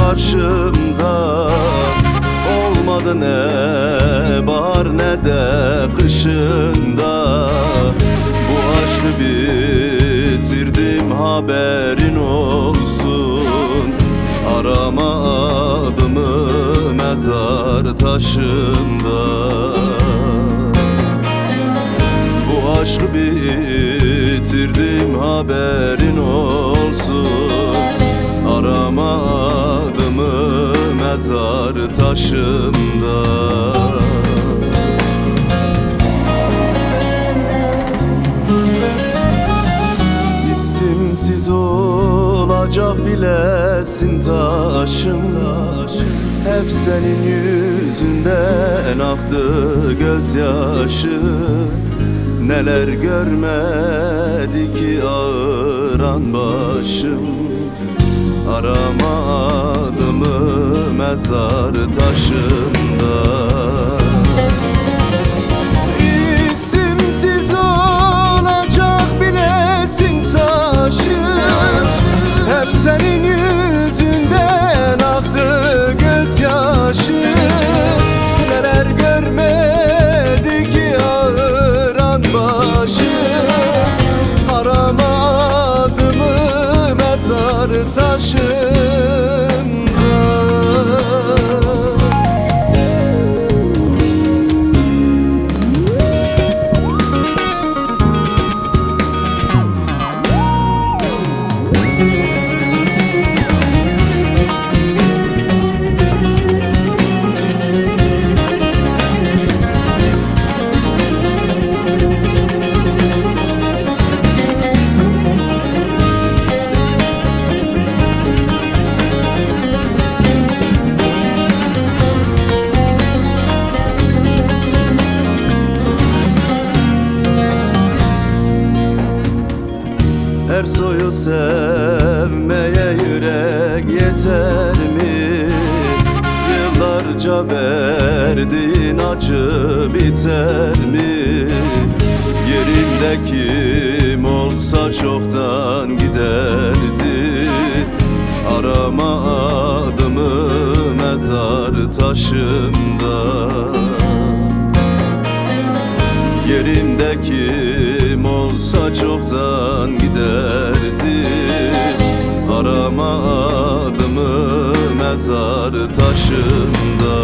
karşımda. Olmadı ne bahar ne de kışında. Bu aşkı bitirdim haberin olsun. Arama adımı mezar taşında. Bu aşkı bitirdim haberin olsun. Arama adımı mezar taşında. İsimsiz olacak bilesin taşım. Hep senin yüzünden aktı gözyaşı. Neler görmedi ki ağıran başım. Arama adımı mezar taşında. İsimsiz olacak bilesin taşım. Hep senin yüzünden aktı gözyaşı. Neler görmedi ki ağıran başım. Arama adımı mezar taşında. Ersoy'u sevmeye yürek yeter mi? Yıllarca verdiğin acı biter mi? Yerinde kim olsa çoktan giderdi. Arama adımı mezar taşında. Yerimde kim olsa çoktan giderdi. Arama adımı mezar taşında.